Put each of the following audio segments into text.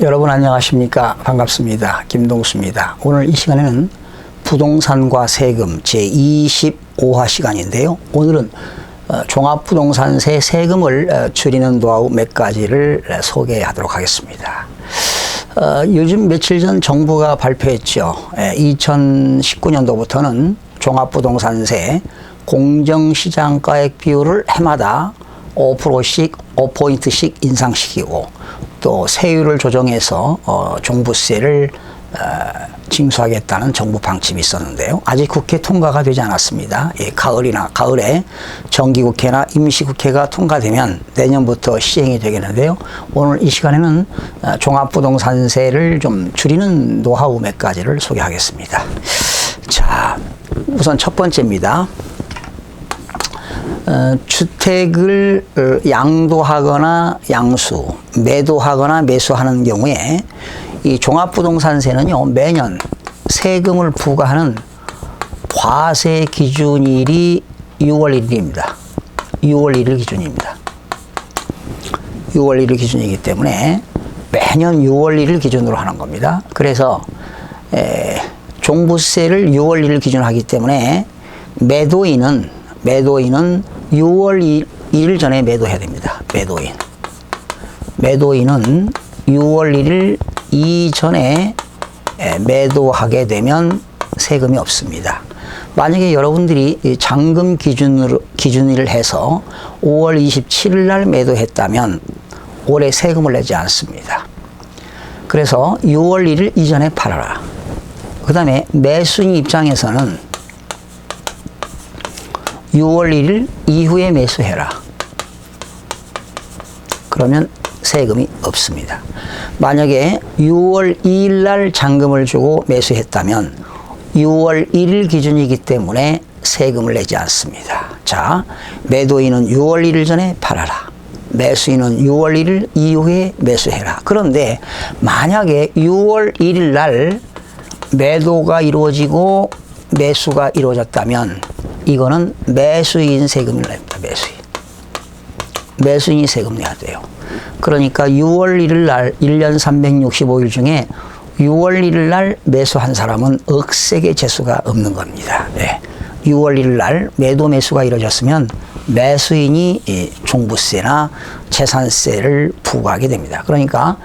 여러분 안녕하십니까? 반갑습니다. 김동수입니다. 오늘 이 시간에는 부동산과 세금 제25화 시간인데요. 오늘은 종합부동산세 세금을 줄이는 노하우 몇 가지를 소개하도록 하겠습니다. 요즘 며칠 전 정부가 발표했죠. 2019년도부터는 종합부동산세 공정시장가액 비율을 해마다 5%씩 5포인트씩 인상시키고 또 세율을 조정해서 종부세를 징수하겠다는 정부 방침이 있었는데요. 아직 국회 통과가 되지 않았습니다. 가을에 정기국회나 임시국회가 통과되면 내년부터 시행이 되겠는데요. 오늘 이 시간에는 종합부동산세를 좀 줄이는 노하우 몇 가지를 소개하겠습니다. 자, 우선 첫 번째입니다. 주택을 양도하거나 양수, 매도하거나 매수하는 경우에 이 종합부동산세는요, 매년 세금을 부과하는 과세 기준일이 6월 1일입니다. 6월 1일 기준입니다. 6월 1일 기준이기 때문에 매년 6월 1일 기준으로 하는 겁니다. 그래서 종부세를 6월 1일 기준으로 하기 때문에 매도인은 6월 1일 전에 매도해야 됩니다. 매도인은 6월 1일 이전에 매도하게 되면 세금이 없습니다. 만약에 여러분들이 잔금 기준일을 해서 5월 27일 날 매도했다면 올해 세금을 내지 않습니다. 그래서 6월 1일 이전에 팔아라. 그 다음에 매수인 입장에서는 6월 1일 이후에 매수해라. 그러면 세금이 없습니다. 만약에 6월 2일 날 잔금을 주고 매수했다면 6월 1일 기준이기 때문에 세금을 내지 않습니다. 자, 매도인은 6월 1일 전에 팔아라. 매수인은 6월 1일 이후에 매수해라. 그런데 만약에 6월 1일 날 매도가 이루어지고 매수가 이루어졌다면 이거는 매수인 세금을 냅니다. 매수인이 세금 내야 돼요. 그러니까 6월 1일 날 1년 365일 중에 6월 1일 날 매수한 사람은 억세게 재수가 없는 겁니다. 6월 1일 날 매도 매수가 이루어졌으면 매수인이 종부세나 재산세를 부과하게 됩니다. 그러니까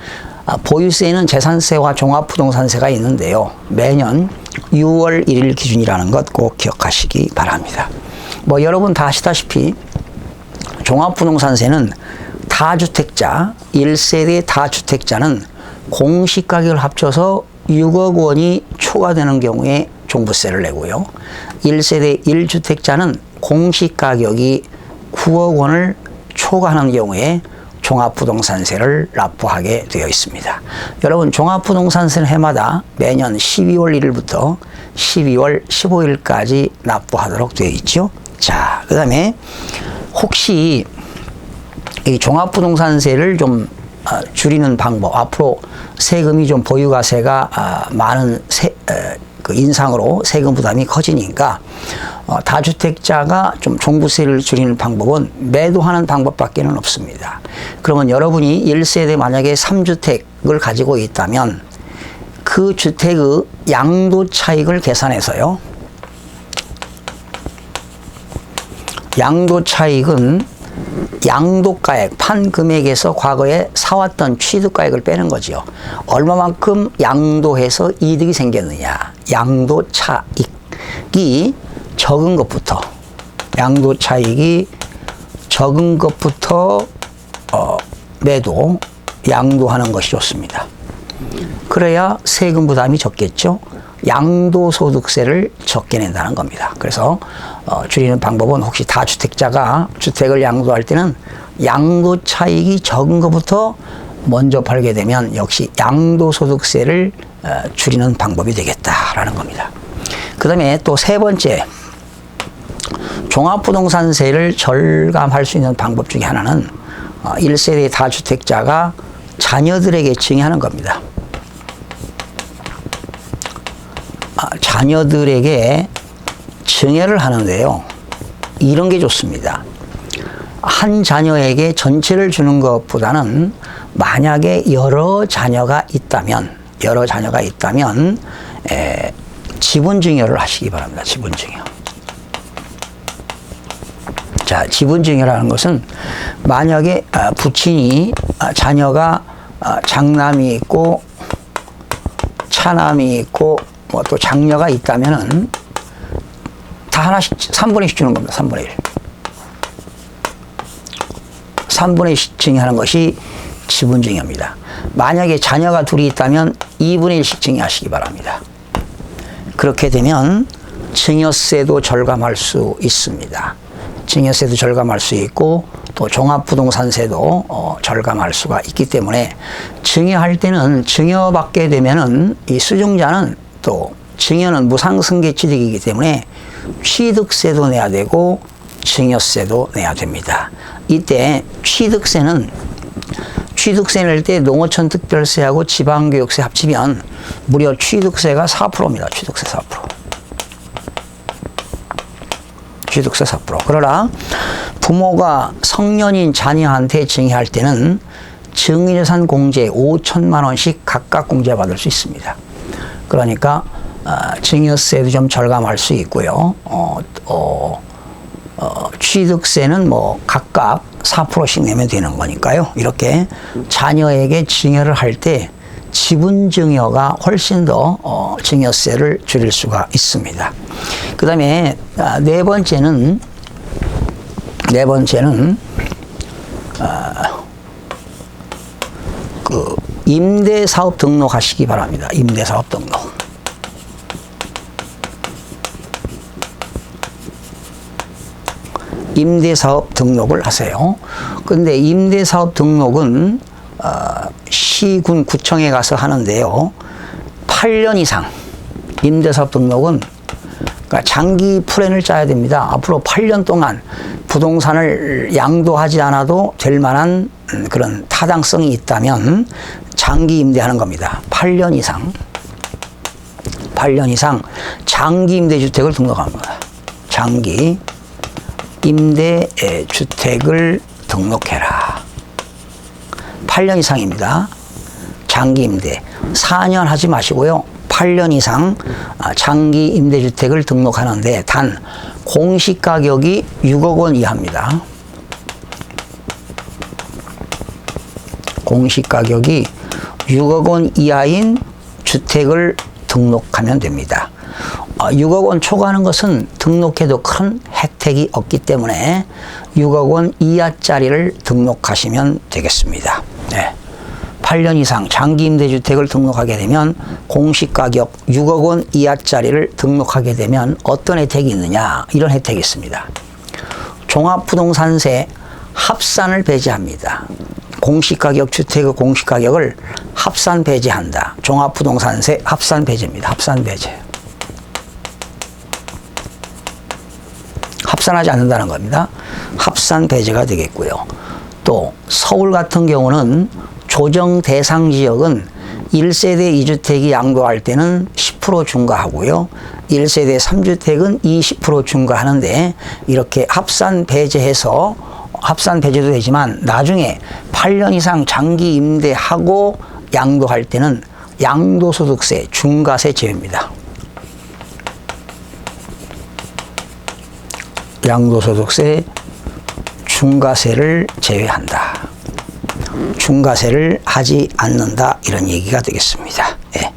보유세는 재산세와 종합부동산세가 있는데요. 매년 6월 1일 기준이라는 것 꼭 기억하시기 바랍니다. 여러분 다 아시다시피 종합부동산세는 다주택자, 1세대 다주택자는 공시가격을 합쳐서 6억 원이 초과되는 경우에 종부세를 내고요. 1세대 1주택자는 공시가격이 9억 원을 초과하는 경우에 종합부동산세를 납부하게 되어 있습니다. 여러분, 종합부동산세는 해마다 매년 12월 1일부터 12월 15일까지 납부하도록 되어 있죠. 자, 그 다음에 혹시 이 종합부동산세를 좀 줄이는 방법, 앞으로 세금이 좀 보유가세가 많은 인상으로 세금 부담이 커지니까 다주택자가 좀 종부세를 줄이는 방법은 매도하는 방법밖에는 없습니다. 그러면 여러분이 1세대 만약에 3주택을 가지고 있다면 그 주택의 양도 차익을 계산해서요. 양도 차익은 양도가액, 판 금액에서 과거에 사왔던 취득가액을 빼는 거죠. 얼마만큼 양도해서 이득이 생겼느냐. 양도 차익이 적은 것부터, 양도하는 것이 좋습니다. 그래야 세금 부담이 적겠죠. 양도소득세를 적게 낸다는 겁니다. 그래서 줄이는 방법은 혹시 다주택자가 주택을 양도할 때는 양도 차익이 적은 것부터 먼저 팔게 되면 역시 양도소득세를 줄이는 방법이 되겠다라는 겁니다. 그 다음에 또 세 번째, 종합부동산세를 절감할 수 있는 방법 중에 하나는 1세대 다주택자가 자녀들에게 증여하는 겁니다. 자녀들에게 증여를 하는데요. 이런 게 좋습니다. 한 자녀에게 전체를 주는 것보다는 만약에 여러 자녀가 있다면 지분증여를 하시기 바랍니다. 지분증여. 자, 지분증여라는 것은 만약에 부친이 자녀가 장남이 있고 차남이 있고 뭐 또 장녀가 있다면은 다 하나씩 3분의 1씩 주는 겁니다. 3분의 1. 3분의 1씩 증여하는 것이 지분증여입니다. 만약에 자녀가 둘이 있다면 2분의 1씩 증여하시기 바랍니다. 그렇게 되면 증여세도 절감할 수 있습니다. 증여세도 절감할 수 있고 또 종합부동산세도 절감할 수가 있기 때문에 증여할 때는 증여받게 되면은 이 수증자는 또 증여는 무상승계 취득이기 때문에 취득세도 내야 되고 증여세도 내야 됩니다. 이때 취득세 낼 때 농어촌 특별세하고 지방교육세 합치면 무려 취득세가 4%입니다. 취득세 4%. 취득세 4%. 그러나 부모가 성년인 자녀한테 증여할 때는 증여재산 공제 5천만 원씩 각각 공제받을 수 있습니다. 그러니까 증여세도 좀 절감할 수 있고요. 취득세는 뭐 각각 4%씩 내면 되는 거니까요. 이렇게 자녀에게 증여를 할 때 지분증여가 훨씬 더 증여세를 줄일 수가 있습니다. 그 다음에 네 번째는 그 임대사업 등록하시기 바랍니다. 임대사업 등록. 임대사업 등록을 하세요. 근데 임대사업 등록은 시군 구청에 가서 하는데요. 8년 이상 임대사업 등록은 그러니까 장기 플랜을 짜야 됩니다. 앞으로 8년 동안 부동산을 양도하지 않아도 될 만한 그런 타당성이 있다면 장기 임대하는 겁니다. 8년 이상 장기 임대주택을 등록합니다. 장기 임대주택을 등록해라. 8년 이상입니다. 장기 임대. 4년 하지 마시고요. 8년 이상 장기 임대주택을 등록하는데 단 공시가격이 6억 원 이하입니다. 공시가격이 6억 원 이하인 주택을 등록하면 됩니다. 6억 원 초과하는 것은 등록해도 큰 혜택이 없기 때문에 6억 원 이하짜리를 등록하시면 되겠습니다. 네. 8년 이상 장기 임대주택을 등록하게 되면 공시가격 6억 원 이하짜리를 등록하게 되면 어떤 혜택이 있느냐, 이런 혜택이 있습니다. 종합부동산세 합산을 배제합니다. 공시가격 주택의 공시가격을 합산 배제한다. 종합부동산세 합산 배제입니다. 합산 배제. 합산하지 않는다는 겁니다. 합산 배제가 되겠고요. 또 서울 같은 경우는 조정 대상 지역은 1세대 2주택이 양도할 때는 10% 중과하고요. 1세대 3주택은 20% 중과하는데 이렇게 합산 배제해서 합산 배제도 되지만 나중에 8년 이상 장기 임대하고 양도할 때는 양도소득세 중과세 제외입니다. 양도소득세 중과세를 제외한다. 중과세를 하지 않는다, 이런 얘기가 되겠습니다. 예.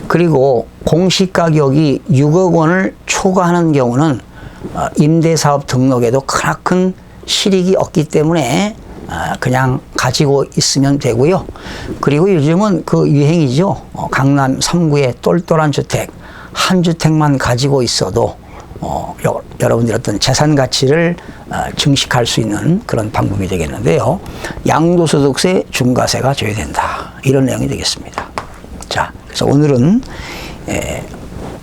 그리고 공시가격이 6억 원을 초과하는 경우는 임대사업 등록에도 크나큰 실익이 없기 때문에 그냥 가지고 있으면 되고요. 그리고 요즘은 그 유행이죠. 강남 3구의 똘똘한 주택, 한 주택만 가지고 있어도 여러분들의 어떤 재산 가치를 증식할 수 있는 그런 방법이 되겠는데요. 양도소득세 중과세가 제외된다, 이런 내용이 되겠습니다. 자, 그래서 오늘은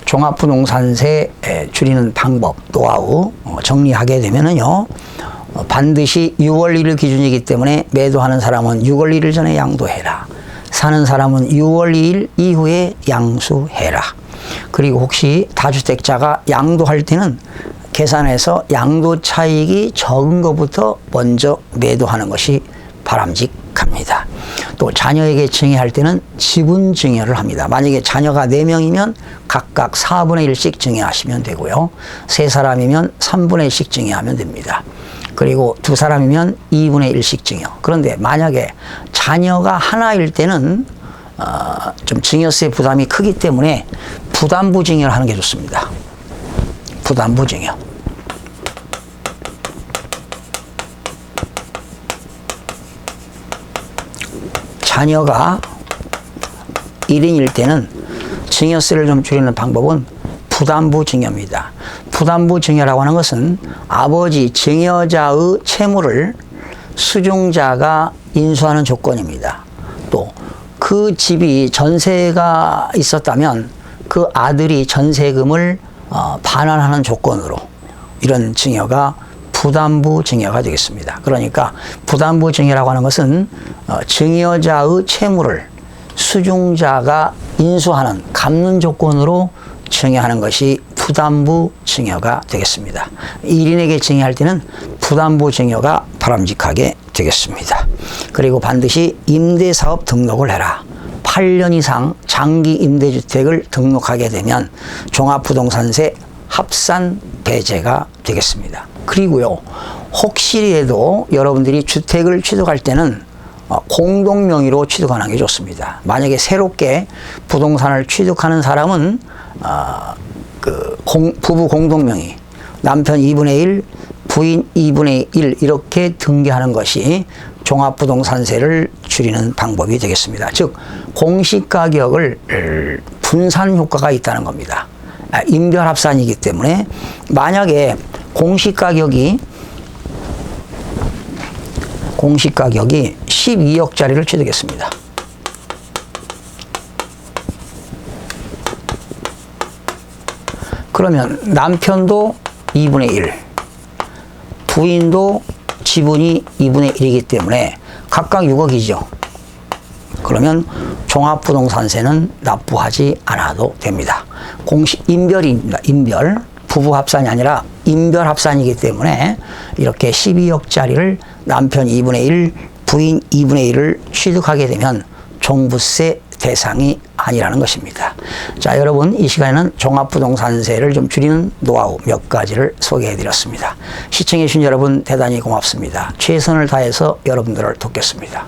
종합부동산세 줄이는 방법, 노하우 정리하게 되면은요, 반드시 6월 1일 기준이기 때문에 매도하는 사람은 6월 1일 전에 양도해라. 사는 사람은 6월 2일 이후에 양수해라. 그리고 혹시 다주택자가 양도할 때는 계산해서 양도 차익이 적은 것부터 먼저 매도하는 것이 바람직합니다. 또 자녀에게 증여할 때는 지분 증여를 합니다. 만약에 자녀가 4명이면 각각 4분의 1씩 증여하시면 되고요. 3사람이면 3분의 1씩 증여하면 됩니다. 그리고 2사람이면 2분의 1씩 증여. 그런데 만약에 자녀가 하나일 때는 좀 증여세 부담이 크기 때문에 부담부 증여를 하는 게 좋습니다. 부담부 증여. 자녀가 1인일 때는 증여세를 좀 줄이는 방법은 부담부 증여입니다. 부담부 증여라고 하는 것은 아버지 증여자의 채무를 수중자가 인수하는 조건입니다. 또 그 집이 전세가 있었다면 그 아들이 전세금을 반환하는 조건으로 이런 증여가 부담부 증여가 되겠습니다. 그러니까 부담부 증여라고 하는 것은 증여자의 채무를 수중자가 인수하는 갚는 조건으로 증여하는 것이 부담부 증여가 되겠습니다. 1인에게 증여할 때는 부담부 증여가 바람직하게 되겠습니다. 그리고 반드시 임대사업 등록을 해라. 8년 이상 장기 임대주택을 등록하게 되면 종합부동산세 합산 배제가 되겠습니다. 그리고요, 혹시라도 여러분들이 주택을 취득할 때는 공동명의로 취득하는 게 좋습니다. 만약에 새롭게 부동산을 취득하는 사람은 부부 공동명의, 남편 2분의 1, 부인 2분의 1 이렇게 등기하는 것이 종합부동산세를 줄이는 방법이 되겠습니다. 즉 공시가격을 분산 효과가 있다는 겁니다. 인별합산이기 때문에 만약에 공시가격이 12억짜리를 취득했습니다. 그러면 남편도 2분의 1, 부인도 지분이 2분의 1이기 때문에 각각 6억이죠. 그러면 종합부동산세는 납부하지 않아도 됩니다. 인별입니다. 인별. 부부 합산이 아니라 인별 합산이기 때문에 이렇게 12억짜리를 남편 2분의 1, 부인 2분의 1을 취득하게 되면 종부세 대상이 아니라는 것입니다. 자, 여러분, 이 시간에는 종합부동산세를 좀 줄이는 노하우 몇 가지를 소개해 드렸습니다. 시청해 주신 여러분 대단히 고맙습니다. 최선을 다해서 여러분들을 돕겠습니다.